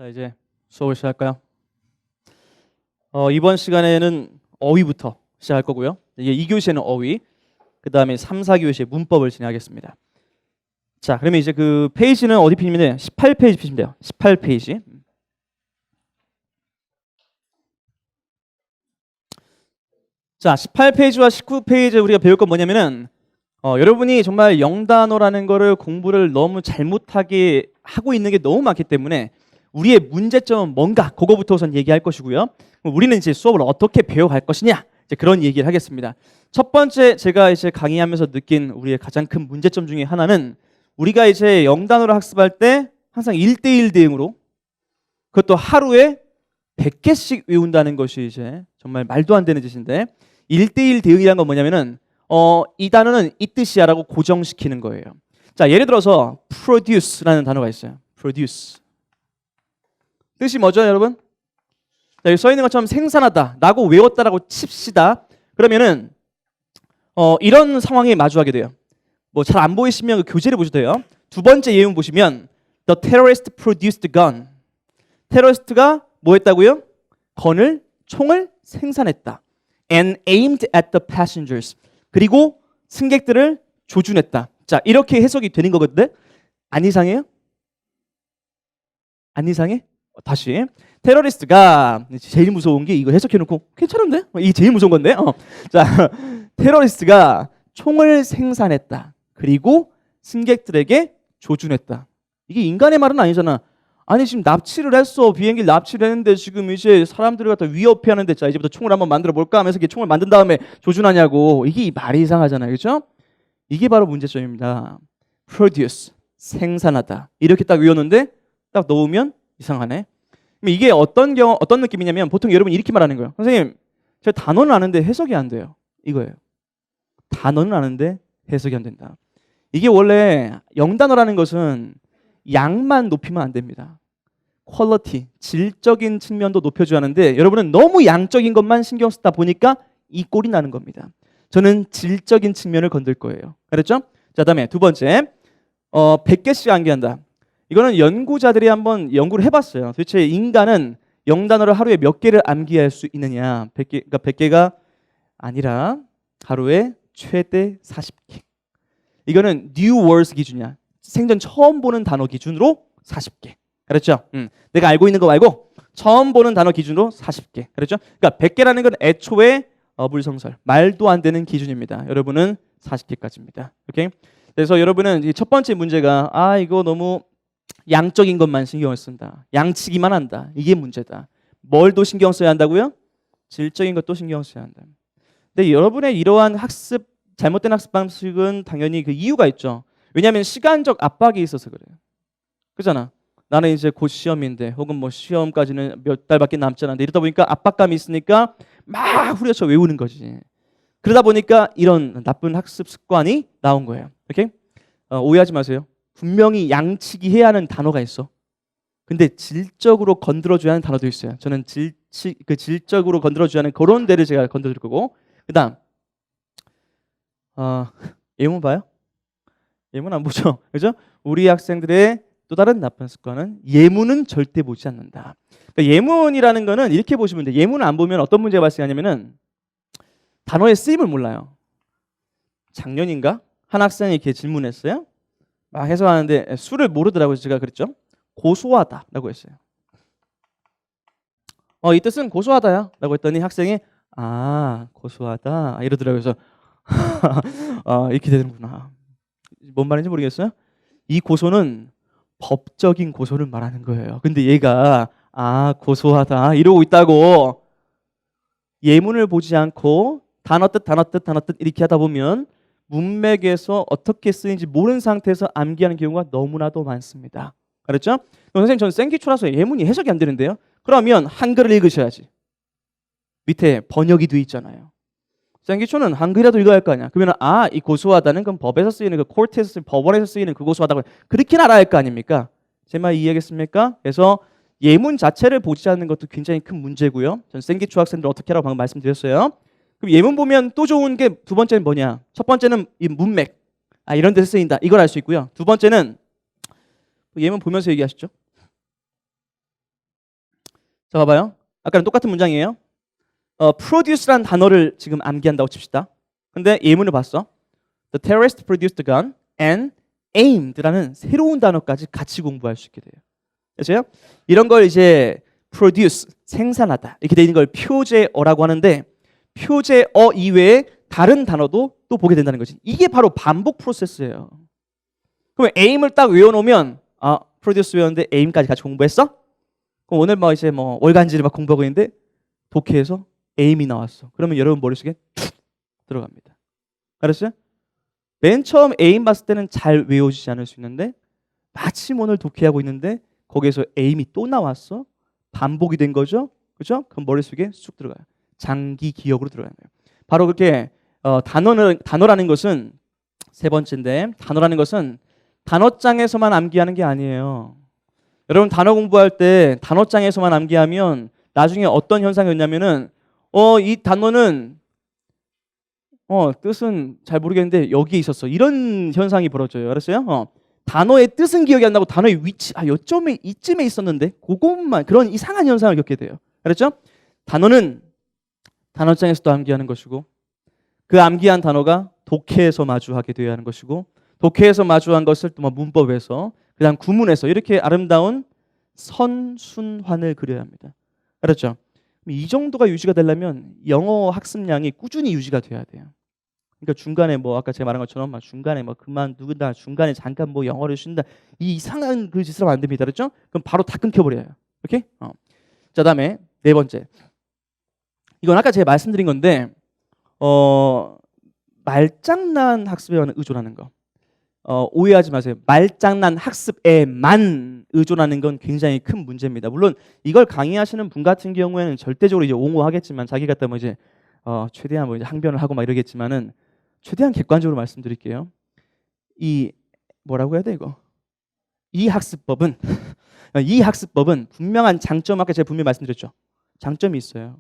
자, 이제 수업을 시작할까요? 이번 시간에는 어휘부터 시작할 거고요. 이게 2교시에는 어휘, 그 다음에 3, 4교시에 문법을 진행하겠습니다. 자, 그러면 이제 그 페이지는 어디 피시면 18페이지 피시면 돼요. 18페이지. 자, 18페이지와 19페이지 우리가 배울 건 뭐냐면은 여러분이 정말 영단어라는 거를 공부를 너무 잘못하게 하고 있는 게 너무 많기 때문에 우리의 문제점은 뭔가 그거부터 우선 얘기할 것이고요. 우리는 이제 수업을 어떻게 배워갈 것이냐 이제 그런 얘기를 하겠습니다. 첫 번째 제가 이제 강의하면서 느낀 우리의 가장 큰 문제점 중에 하나는 우리가 이제 영단어를 학습할 때 항상 1대1 대응으로 그것도 하루에 100개씩 외운다는 것이 이제 정말 말도 안 되는 짓인데 1대1 대응이란 건 뭐냐면은 이 단어는 이 뜻이야라고 고정시키는 거예요. 자, 예를 들어서 produce라는 단어가 있어요. produce. 뜻이 뭐죠, 여러분? 자, 여기 써 있는 것처럼 생산하다 라고 외웠다라고 칩시다. 그러면은 이런 상황에 마주하게 돼요. 뭐 잘 안 보이시면 그 교재를 보셔도 돼요. 두 번째 예문 보시면 The terrorist produced a gun. 테러리스트가 뭐 했다고요? 총을 생산했다. And aimed at the passengers. 그리고 승객들을 조준했다. 자, 이렇게 해석이 되는 거거든요. 안 이상해요? 안 이상해? 다시. 테러리스트가 제일 무서운 게 이거 해석해놓고 괜찮은데? 이게 제일 무서운 건데? 자, 테러리스트가 총을 생산했다. 그리고 승객들에게 조준했다. 이게 인간의 말은 아니잖아. 아니 지금 납치를 했어. 비행기를 납치를 했는데 지금 이제 사람들을 갖다 위협해 하는데 자 이제부터 총을 한번 만들어 볼까 하면서 총을 만든 다음에 조준하냐고. 이게 말이 이상하잖아요. 그렇죠? 이게 바로 문제점입니다. produce, 생산하다. 이렇게 딱 외웠는데 딱 넣으면 이상하네. 이게 어떤 느낌이냐면 보통 여러분이 이렇게 말하는 거예요. 선생님, 제가 단어는 아는데 해석이 안 돼요. 이거예요. 단어는 아는데 해석이 안 된다. 이게 원래 영단어라는 것은 양만 높이면 안 됩니다. 퀄리티, 질적인 측면도 높여줘야 하는데 여러분은 너무 양적인 것만 신경 쓰다 보니까 이 꼴이 나는 겁니다. 저는 질적인 측면을 건들 거예요. 알았죠? 자, 다음에 두 번째 100개씩 암기한다. 이거는 연구자들이 한번 연구를 해봤어요. 도대체 인간은 영단어를 하루에 몇 개를 암기할 수 있느냐. 100개, 그러니까 100개가 아니라 하루에 최대 40개. 이거는 new words 기준이야. 생전 처음 보는 단어 기준으로 40개. 그렇죠? 내가 알고 있는 거 말고 처음 보는 단어 기준으로 40개. 그렇죠? 그러니까 100개라는 건 애초에 어불성설, 말도 안 되는 기준입니다. 여러분은 40개까지입니다. 오케이? 그래서 여러분은 첫 번째 문제가 이거 너무 양적인 것만 신경을 쓴다. 양치기만 한다. 이게 문제다. 뭘 또 신경 써야 한다고요? 질적인 것도 신경 써야 한다. 근데 여러분의 이러한 잘못된 학습 방식은 당연히 그 이유가 있죠. 왜냐하면 시간적 압박이 있어서 그래요. 그잖아. 나는 이제 곧 시험인데 혹은 뭐 시험까지는 몇 달밖에 남지 않았는데 이러다 보니까 압박감이 있으니까 막 후려쳐 외우는 거지. 그러다 보니까 이런 나쁜 학습 습관이 나온 거예요. 오케이? 오해하지 마세요. 분명히 양치기 해야 하는 단어가 있어. 근데 질적으로 건드려줘야 하는 단어도 있어요. 저는 질적으로 건드려줘야 하는 그런 데를 제가 건드릴 거고. 그 다음 예문 봐요? 예문 안 보죠? 그죠? 우리 학생들의 또 다른 나쁜 습관은 예문은 절대 보지 않는다. 그러니까 예문이라는 거는 이렇게 보시면 돼요. 예문을 안 보면 어떤 문제가 발생하냐면은 단어의 쓰임을 몰라요. 작년인가? 한 학생이 이렇게 질문했어요. 막 해석하는데 수를 모르더라고요. 제가 그랬죠. 고소하다라고 했어요. 이 뜻은 고소하다야 라고 했더니 학생이 고소하다 이러더라고요. 그래서 이렇게 되는구나. 뭔 말인지 모르겠어요? 이 고소는 법적인 고소를 말하는 거예요. 근데 얘가 고소하다 이러고 있다고. 예문을 보지 않고 단어 뜻 이렇게 하다 보면 문맥에서 어떻게 쓰인지 모르는 상태에서 암기하는 경우가 너무나도 많습니다. 알았죠? 선생님 저는 생기초라서 예문이 해석이 안 되는데요. 그러면 한글을 읽으셔야지. 밑에 번역이 돼 있잖아요. 생기초는 한글이라도 읽어야 할 거 아니야. 그러면 이 고소하다는 건 법에서 쓰이는 그 코르트에서 법원에서 쓰이는 그 고소하다고 그렇게 알아야 할 거 아닙니까? 제 말 이해하겠습니까? 그래서 예문 자체를 보지 않는 것도 굉장히 큰 문제고요. 전 생기초 학생들 어떻게 하라고 방금 말씀드렸어요. 그럼 예문 보면 또 좋은 게 두 번째는 뭐냐? 첫 번째는 이 문맥. 이런 데서 쓰인다. 이걸 알 수 있고요. 두 번째는 예문 보면서 얘기하시죠. 자, 봐봐요. 아까랑 똑같은 문장이에요. produce란 단어를 지금 암기한다고 칩시다. 근데 예문을 봤어. The terrorist produced the gun and aimed라는 새로운 단어까지 같이 공부할 수 있게 돼요. 그렇죠? 이런 걸 이제 produce, 생산하다 이렇게 돼 있는 걸 표제어라고 하는데 표제어 이외에 다른 단어도 또 보게 된다는 거지. 이게 바로 반복 프로세스예요. 그럼 aim을 딱 외워놓으면 produce 외웠는데 aim까지 같이 공부했어? 그럼 오늘 뭐 이제 뭐 월간지를 막 공부하고 있는데 독해에서 aim이 나왔어. 그러면 여러분 머릿속에 툭 들어갑니다. 알았어요? 맨 처음 aim 봤을 때는 잘 외워지지 않을 수 있는데 마침 오늘 독해하고 있는데 거기에서 aim이 또 나왔어. 반복이 된 거죠. 그렇죠? 그럼 머릿속에 쑥 들어가요. 장기 기억으로 들어가는 거예요. 바로 그렇게 단어라는 것은 세 번째인데 단어라는 것은 단어장에서만 암기하는 게 아니에요. 여러분 단어 공부할 때 단어장에서만 암기하면 나중에 어떤 현상이 오냐면은 이 단어는 뜻은 잘 모르겠는데 여기에 있었어. 이런 현상이 벌어져요. 알았어요? 단어의 뜻은 기억이 안 나고 단어의 위치 요점에 이쯤에 있었는데 그것만 그런 이상한 현상을 겪게 돼요. 알았죠? 단어는 단어장에서도 암기하는 것이고 그 암기한 단어가 독해에서 마주하게 되어야 하는 것이고 독해에서 마주한 것을 또 문법에서 그다음 구문에서 이렇게 아름다운 선순환을 그려야 합니다. 알았죠? 이 정도가 유지가 되려면 영어 학습량이 꾸준히 유지가 돼야 돼요. 그러니까 중간에 뭐 아까 제가 말한 것처럼 중간에 뭐 그만두다 중간에 잠깐 뭐 영어를 쉰다 이 이상한 그 짓을 하면 안 됩니다. 그렇죠? 그럼 바로 다 끊겨버려요. 오케이? 자, 다음에 네 번째. 이건 아까 제가 말씀드린 건데 말장난 학습에 의존하는 거. 오해하지 마세요. 말장난 학습에만 의존하는 건 굉장히 큰 문제입니다. 물론 이걸 강의하시는 분 같은 경우에는 절대적으로 이제 옹호하겠지만 자기 갖다 뭐 이제 최대한 뭐 이제 항변을 하고 막 이러겠지만은 최대한 객관적으로 말씀드릴게요. 이 뭐라고 해야 돼 이거? 이 학습법은 이 학습법은 분명한 장점 아까 제가 분명히 말씀드렸죠. 장점이 있어요.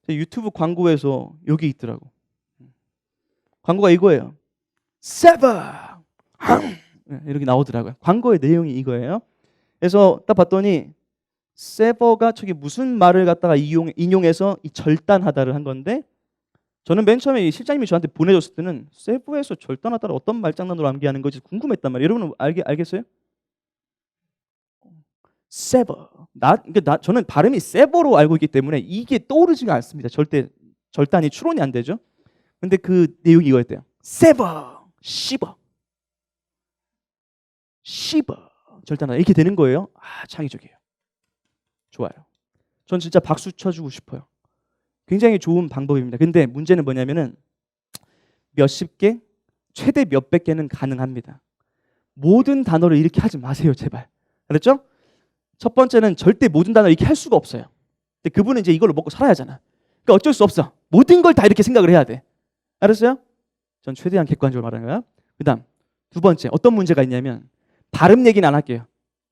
유튜브 광고에서 여기 있더라고. 광고가 이거예요. 세버 이렇게 나오더라고요. 광고의 내용이 이거예요. 그래서 딱 봤더니 세버가 저기 무슨 말을 갖다가 인용해서 이 절단하다를 한 건데 저는 맨 처음에 이 실장님이 저한테 보내줬을 때는 세버에서 절단하다를 어떤 말장난으로 암기하는 건지 궁금했단 말이에요. 여러분 알겠어요? 세버. 저는 발음이 세버로 알고 있기 때문에 이게 떠오르지가 않습니다. 절대 절단이 추론이 안 되죠. 근데 그 내용이 이거였대요. 세버, 씹어, 절단하다 이렇게 되는 거예요. 창의적이에요. 좋아요. 전 진짜 박수 쳐주고 싶어요. 굉장히 좋은 방법입니다. 근데 문제는 뭐냐면은 몇십 개, 최대 몇백 개는 가능합니다. 모든 단어를 이렇게 하지 마세요, 제발. 알았죠? 첫 번째는 절대 모든 단어를 이렇게 할 수가 없어요. 근데 그분은 이제 이걸로 먹고 살아야 하잖아. 그러니까 어쩔 수 없어. 모든 걸 다 이렇게 생각을 해야 돼. 알았어요? 전 최대한 객관적으로 말하는 거야. 그다음 두 번째 어떤 문제가 있냐면 발음 얘기는 안 할게요.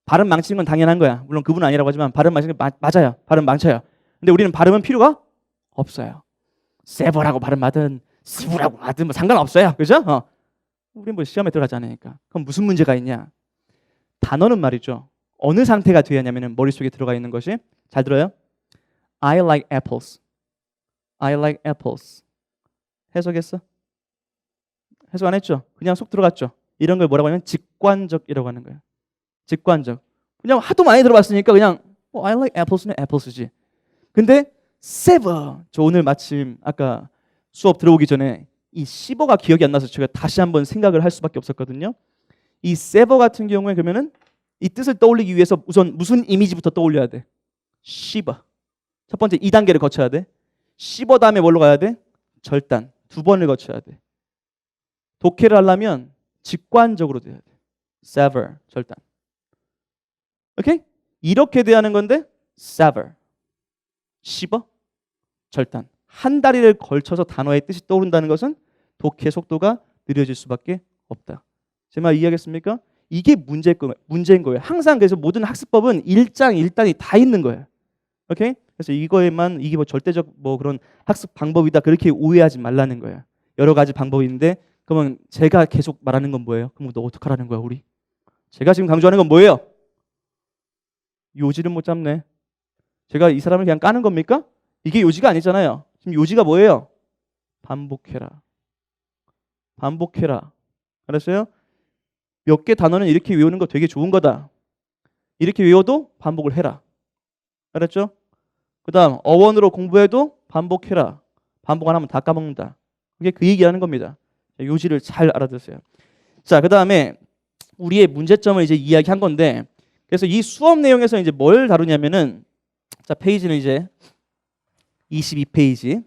발음 망치는 건 당연한 거야. 물론 그분은 아니라고 하지만 발음 망치는 거 맞아요. 발음 망쳐요. 근데 우리는 발음은 필요가 없어요. 세버라고 발음하든 스부라고 하든 뭐 상관없어요. 그죠? 우리는 뭐 시험에 들어가지 않으니까. 그럼 무슨 문제가 있냐? 단어는 말이죠. 어느 상태가 돼야 하냐면 머릿속에 들어가 있는 것이 잘 들어요? I like apples. I like apples. 해석했어? 해석 안 했죠? 그냥 속 들어갔죠? 이런 걸 뭐라고 하냐면 직관적이라고 하는 거예요. 직관적. 그냥 하도 많이 들어봤으니까 그냥 I like apples는 apples지. 근데 savor. 저 오늘 마침 아까 수업 들어오기 전에 이 씹어가 기억이 안 나서 제가 다시 한번 생각을 할 수밖에 없었거든요. 이 savor 같은 경우에 그러면은 이 뜻을 떠올리기 위해서 우선 무슨 이미지부터 떠올려야 돼? 씹어. 첫 번째 2단계를 거쳐야 돼. 씹어 다음에 뭘로 가야 돼? 절단. 2번을 거쳐야 돼. 독해를 하려면 직관적으로 돼야 돼. sever, 절단. 오케이? 이렇게 돼야 하는 건데 sever, 씹어, 절단. 한 다리를 걸쳐서 단어의 뜻이 떠오른다는 것은 독해 속도가 느려질 수밖에 없다. 제 말 이해하겠습니까? 이게 문제인 거예요. 항상 그래서 모든 학습법은 1장 1단이 다 있는 거예요. 오케이? 그래서 이거에만 이게 뭐 절대적 뭐 그런 학습 방법이다 그렇게 오해하지 말라는 거예요. 여러 가지 방법이 있는데 그러면 제가 계속 말하는 건 뭐예요? 그럼 너 어떡하라는 거야, 우리? 제가 지금 강조하는 건 뭐예요? 요지를 못 잡네. 제가 이 사람을 그냥 까는 겁니까? 이게 요지가 아니잖아요. 지금 요지가 뭐예요? 반복해라. 반복해라. 알았어요? 몇 개 단어는 이렇게 외우는 거 되게 좋은 거다. 이렇게 외워도 반복을 해라. 알았죠? 그 다음 어원으로 공부해도 반복해라. 반복 안 하면 다 까먹는다. 이게 그 얘기하는 겁니다. 요지를 잘 알아두세요. 자, 그 다음에 우리의 문제점을 이제 이야기한 건데, 그래서 이 수업 내용에서 이제 뭘 다루냐면은, 자, 페이지는 이제 22페이지.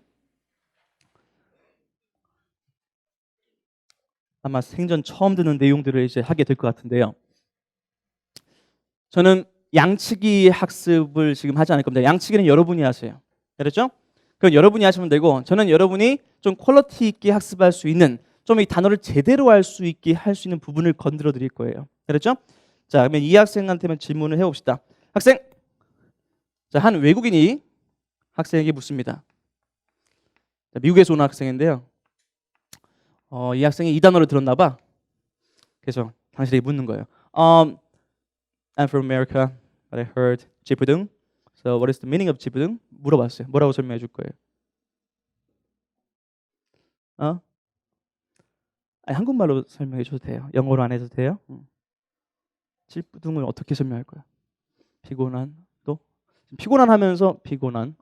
아마 생전 처음 듣는 내용들을 이제 하게 될 것 같은데요. 저는 양치기 학습을 지금 하지 않을 겁니다. 양치기는 여러분이 하세요. 알았죠? 그럼 여러분이 하시면 되고, 저는 여러분이 좀 퀄리티 있게 학습할 수 있는, 좀 이 단어를 제대로 할 수 있게 할 수 있는 부분을 건드려 드릴 거예요. 알았죠? 자, 그러면 이 학생한테만 질문을 해봅시다. 학생! 자, 한 외국인이 학생에게 묻습니다. 자, 미국에서 온 학생인데요. 이 학생이 이 단어를 들었나 봐. 그래서 당신에게 묻는 거예요. I'm from America, but I heard 지부등. So what is the meaning of 지부등? 물어봤어요. 뭐라고 설명해 줄 거예요? 아니, 한국말로 설명해 줘도 돼요. 영어로 안 해도 돼요. 지부등을 어떻게 설명할 거야? 피곤한, 또 피곤한 하면서 피곤한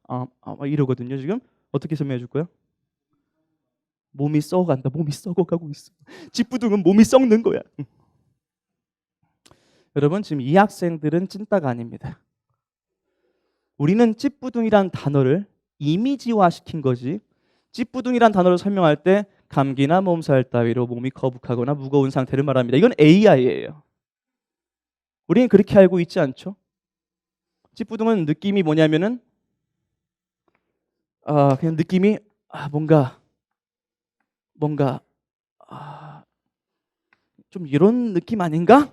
이러거든요. 지금 어떻게 설명해 줄 거야? 몸이 썩어간다. 몸이 썩어가고 있어. 지부등은 몸이 썩는 거야. 여러분, 지금 이 학생들은 찐따가 아닙니다. 우리는 찌뿌둥이란 단어를 이미지화 시킨 거지. 찌뿌둥이란 단어를 설명할 때 감기나 몸살 따위로 몸이 거북하거나 무거운 상태를 말합니다. 이건 AI예요. 우리는 그렇게 알고 있지 않죠? 찌뿌둥은 느낌이 뭐냐면은 그냥 느낌이 뭔가 좀 이런 느낌 아닌가?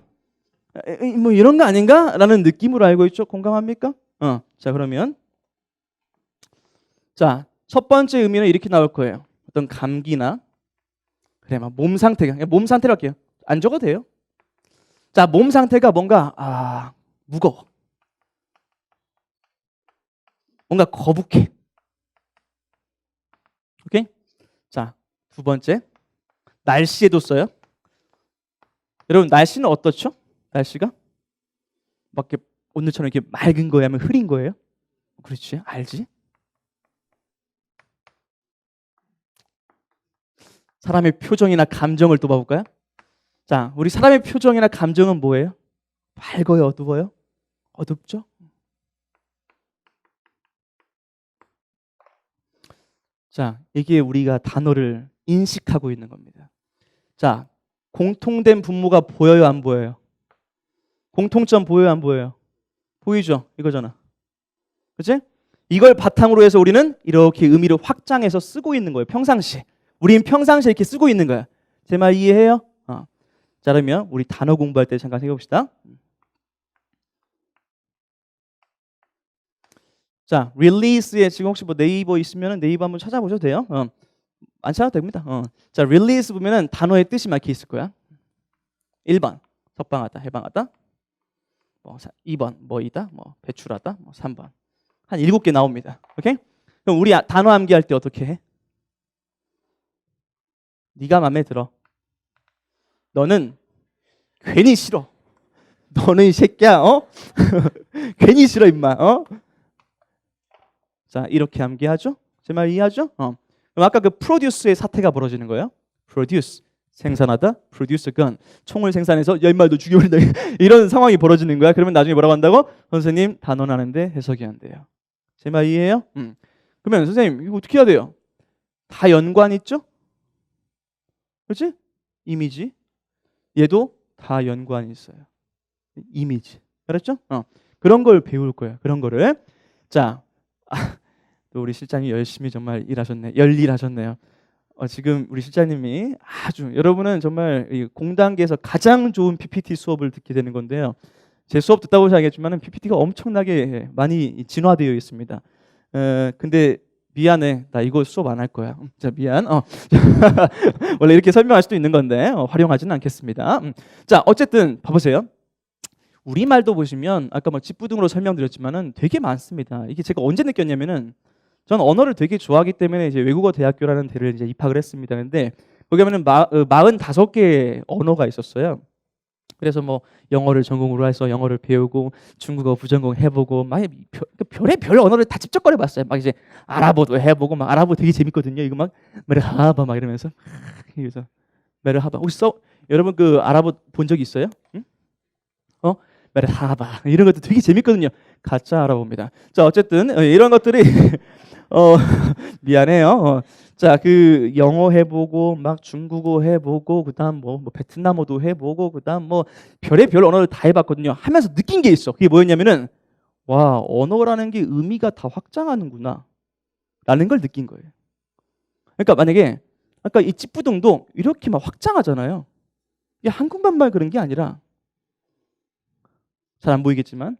뭐 이런 거 아닌가? 라는 느낌으로 알고 있죠. 공감합니까? 자, 그러면 자, 첫 번째 의미는 이렇게 나올 거예요. 어떤 감기나 그래, 막 몸 상태가, 몸 상태로 할게요. 안 적어도 돼요. 자, 몸 상태가 뭔가 무거워. 뭔가 거북해. 오케이? 자, 두 번째 날씨에도 써요. 여러분, 날씨는 어떻죠? 날씨가 막 이렇게 오늘처럼 이렇게 맑은 거예요? 아니면 흐린 거예요? 그렇지, 알지? 사람의 표정이나 감정을 또 봐볼까요? 자, 우리 사람의 표정이나 감정은 뭐예요? 밝아요, 어두워요? 어둡죠? 자, 이게 우리가 단어를 인식하고 있는 겁니다. 자, 공통된 분모가 보여요, 안 보여요? 공통점 보여요, 안 보여요? 보이죠? 이거잖아. 그치? 이걸 바탕으로 해서 우리는 이렇게 의미를 확장해서 쓰고 있는 거예요. 평상시. 우린 평상시에 이렇게 쓰고 있는 거야. 제 말 이해해요? 자, 그러면 우리 단어 공부할 때 잠깐 생각해봅시다. 자, release에 지금 혹시 뭐 네이버 있으면 네이버 한번 찾아보셔도 돼요. 안 찾아도 됩니다. 자, release 보면은 단어의 뜻이 막 이렇게 있을 거야. 1번, 석방하다, 해방하다. 2번, 뭐이다, 배출하다. 3번. 한 7개 나옵니다. 오케이? 그럼 우리 단어 암기할 때 어떻게 해? 네가 마음에 들어. 너는 괜히 싫어. 너는 이 새끼야, 괜히 싫어, 임마, 자, 이렇게 암기하죠? 제 말 이해하죠? 그럼 아까 그 프로듀스의 사태가 벌어지는 거예요. 프로듀스, 생산하다. 프로듀스 건, 총을 생산해서 야, 임마 너 죽여버린다. 이런 상황이 벌어지는 거야. 그러면 나중에 뭐라고 한다고? 선생님, 단원 하는데 해석이 안 돼요. 제 말 이해해요? 그러면 선생님, 이거 어떻게 해야 돼요? 다 연관 있죠? 그렇지? 이미지. 얘도 다 연관이 있어요. 이미지. 알았죠? 그런 걸 배울 거예요. 그런 거를. 자, 또 우리 실장이 열심히 정말 일하셨네. 열일하셨네요. 지금 우리 실장님이 아주, 여러분은 정말 공단계에서 가장 좋은 PPT 수업을 듣게 되는 건데요. 제 수업 듣다 보셔야 알겠지만 PPT가 엄청나게 많이 진화되어 있습니다. 근데 미안해, 나 이거 수업 안 할 거야. 자, 미안. 원래 이렇게 설명할 수도 있는 건데 활용하지는 않겠습니다. 자, 어쨌든 봐보세요. 우리말도 보시면 아까 뭐 집부등으로 설명드렸지만은 되게 많습니다. 이게 제가 언제 느꼈냐면은 전 언어를 되게 좋아하기 때문에 이제 외국어 대학교라는 데를 이제 입학을 했습니다. 근데 거기 가면은 45개의 언어가 있었어요. 그래서 뭐 영어를 전공으로 해서 영어를 배우고 중국어 부전공 해보고 막 별의 별 언어를 다 직접 꺼내봤어요. 막 이제 아랍어도 해보고 막 아랍어 되게 재밌거든요. 이거 막 메르하바 막 이러면서 그래서 메르하바 혹시 여러분 그 아랍어 본 적 있어요? 응? 메르하바 이런 것도 되게 재밌거든요. 가짜 아랍어입니다. 자 어쨌든 이런 것들이 미안해요. 자, 그 영어 해보고 막 중국어 해보고 그다음 뭐 베트남어도 해보고 그다음 뭐 별의별 언어를 다 해봤거든요. 하면서 느낀 게 있어. 그게 뭐였냐면은 와 언어라는 게 의미가 다 확장하는구나 라는 걸 느낀 거예요. 그러니까 만약에 아까 이 찌뿌둥도 이렇게 막 확장하잖아요. 이게 한국말만 그런 게 아니라 잘 안 보이겠지만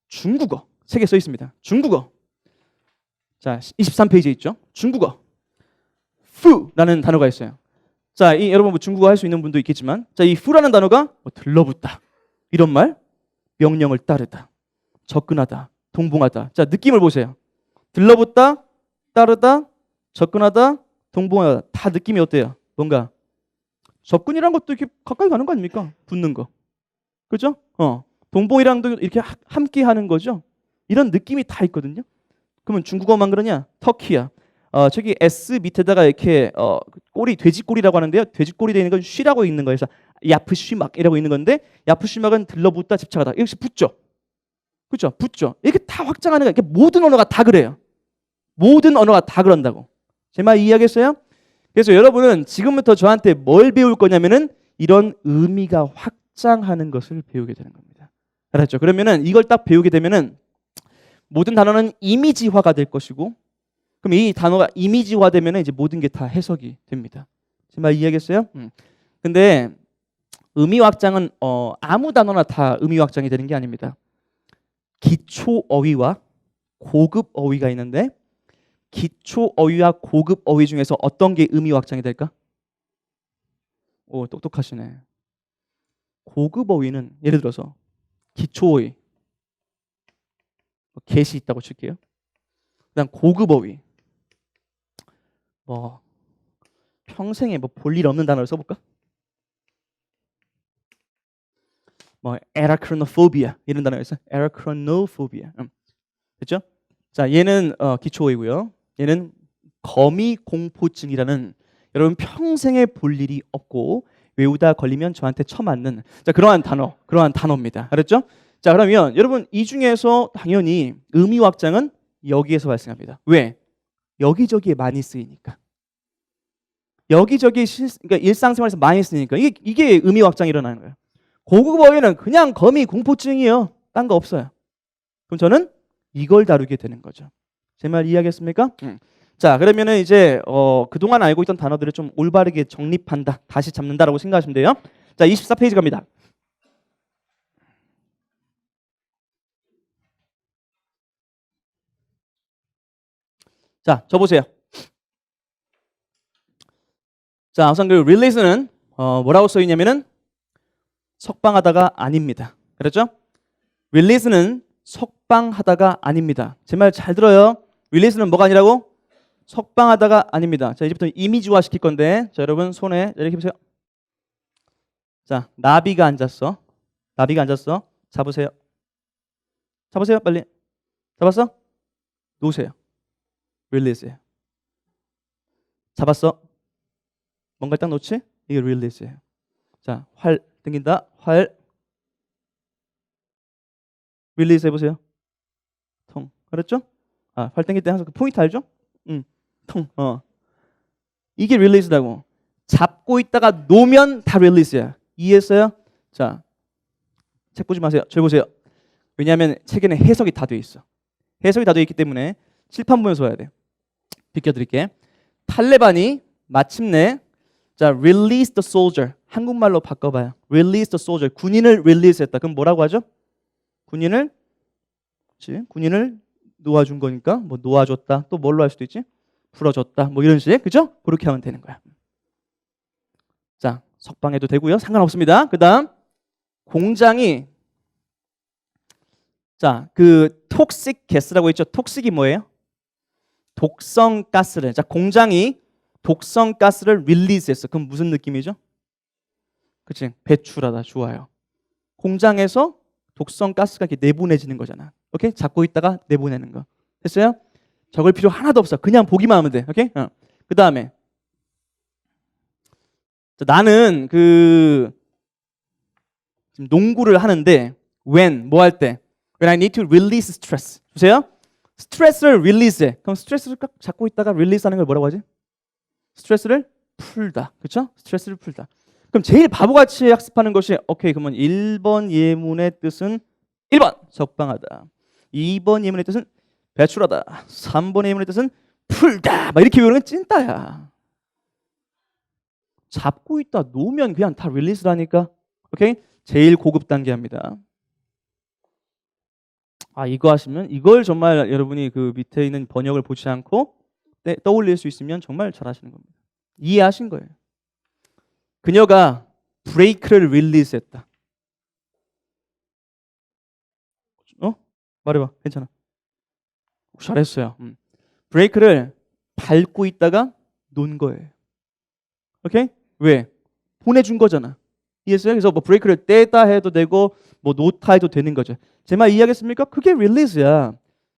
중국어 책에 써 있습니다. 중국어 자 23페이지에 있죠. 중국어 fu라는 단어가 있어요. 자, 여러분 뭐 중국어 할 수 있는 분도 있겠지만, 자, 이 fu라는 단어가 뭐 들러붙다 이런 말, 명령을 따르다, 접근하다, 동봉하다. 자, 느낌을 보세요. 들러붙다, 따르다, 접근하다, 동봉하다. 다 느낌이 어때요? 뭔가 접근이란 것도 이렇게 가까이 가는 거 아닙니까? 붙는 거, 그죠? 동봉이랑도 이렇게 함께 하는 거죠. 이런 느낌이 다 있거든요. 그러면 중국어만 그러냐? 터키야. 저기 S 밑에다가 이렇게 꼬리 돼지꼬리라고 하는데요. 돼지꼬리 되어 있는 건 쉬라고 있는 거예요. 그래서 야프쉬막이라고 있는 건데 야프쉬막은 들러붙다 집착하다. 역시 붙죠. 그렇죠? 붙죠. 이렇게 다 확장하는 거예요. 이렇게 모든 언어가 다 그래요. 모든 언어가 다 그런다고. 제 말 이해하겠어요? 그래서 여러분은 지금부터 저한테 뭘 배울 거냐면은 이런 의미가 확장하는 것을 배우게 되는 겁니다. 알았죠? 그러면은 이걸 딱 배우게 되면은 모든 단어는 이미지화가 될 것이고 그럼 이 단어가 이미지화되면 이제 모든 게 다 해석이 됩니다. 제 말 이해하겠어요? 근데 의미 확장은 아무 단어나 다 의미 확장이 되는 게 아닙니다. 기초 어휘와 고급 어휘가 있는데 기초 어휘와 고급 어휘 중에서 어떤 게 의미 확장이 될까? 오, 똑똑하시네. 고급 어휘는 예를 들어서 기초 어휘 get이 있다고 칠게요. 그다음 고급 어휘 뭐 평생에 뭐 볼 일 없는 단어를 써볼까? 뭐 arachnophobia 이런 단어가 있어요. arachnophobia. 됐죠? 자, 얘는 기초어이고요. 얘는 거미 공포증이라는 여러분 평생에 볼 일이 없고 외우다 걸리면 저한테 처맞는 자 그러한 단어입니다. 알았죠? 자, 그러면 여러분 이 중에서 당연히 의미 확장은 여기에서 발생합니다. 왜? 여기저기에 많이 쓰이니까. 여기저기 그러니까 일상생활에서 많이 쓰니까 이게 의미 확장이 일어나는 거예요. 고급 어휘는 그냥 거미 공포증이요. 딴 거 없어요. 그럼 저는 이걸 다루게 되는 거죠. 제 말 이해하겠습니까? 자, 그러면은 이제 그동안 알고 있던 단어들을 좀 올바르게 정립한다, 다시 잡는다라고 생각하시면 돼요. 자, 24페이지 갑니다. 자, 저 보세요. 자, 우선 그 release는 뭐라고 써 있냐면은 석방하다가 아닙니다. 그렇죠? release는 석방하다가 아닙니다. 제 말 잘 들어요. release는 뭐가 아니라고? 석방하다가 아닙니다. 자, 이제부터 이미지화 시킬 건데, 자, 여러분 손에 이렇게 보세요. 자, 나비가 앉았어. 나비가 앉았어. 잡으세요. 잡으세요, 빨리. 잡았어? 놓으세요. release예요. 잡았어. 뭔가 딱 놓지? 이게 release예요. 자, 활 당긴다. 활 release 해보세요. 통. 그랬죠? 활 당길 때 항상 그 포인트 알죠? 통. 이게 release라고. 잡고 있다가 놓으면 다 release야. 이해했어요? 자, 책 보지 마세요. 저기 보세요. 왜냐하면 책에는 해석이 다 돼 있어. 해석이 다 돼 있기 때문에 칠판 보면서 와야 돼. 비켜드릴게. 탈레반이 마침내 자, release the soldier. 한국말로 바꿔봐요. release the soldier. 군인을 release 했다. 그럼 뭐라고 하죠? 군인을 놓아준 거니까 뭐 놓아줬다. 또 뭘로 할 수도 있지? 풀어줬다. 뭐 이런 식. 그죠? 그렇게 하면 되는 거야. 자, 석방해도 되고요. 상관없습니다. 그 다음 공장이 자, 그 톡식 가스라고 있죠. 톡식이 뭐예요? 독성 가스를. 자, 공장이 독성 가스를 릴리즈했어. 그럼 무슨 느낌이죠? 그치? 배출하다. 좋아요. 공장에서 독성 가스가 이렇게 내보내지는 거잖아. 오케이? 잡고 있다가 내보내는 거. 됐어요? 적을 필요 하나도 없어. 그냥 보기만 하면 돼. 오케이? 그 다음에 나는 지금 농구를 하는데 when 뭐 할 때? When I need to release stress. 보세요. 스트레스를 릴리즈해. 그럼 스트레스를 딱 잡고 있다가 릴리즈하는 걸 뭐라고 하지? 스트레스를 풀다. 그렇죠? 스트레스를 풀다. 그럼 제일 바보같이 학습하는 것이 오케이 그러면 1번 예문의 뜻은 1번 적방하다. 2번 예문의 뜻은 배출하다. 3번 예문의 뜻은 풀다. 막 이렇게 외우는 건 찐따야. 잡고 있다 놓으면 그냥 다 릴리즈라니까. 오케이? 제일 고급 단계 합니다. 이거 하시면 이걸 정말 여러분이 그 밑에 있는 번역을 보지 않고 떠올릴 수 있으면 정말 잘하시는 겁니다. 이해하신 거예요. 그녀가 브레이크를 릴리즈했다. 말해봐. 괜찮아. 잘했어요. 브레이크를 밟고 있다가 놓은 거예요. 오케이? 왜? 보내준 거잖아. 이해했어요? 그래서 뭐 브레이크를 떼다 해도 되고 뭐 놓다 해도 되는 거죠. 제 말 이해하겠습니까? 그게 릴리즈야.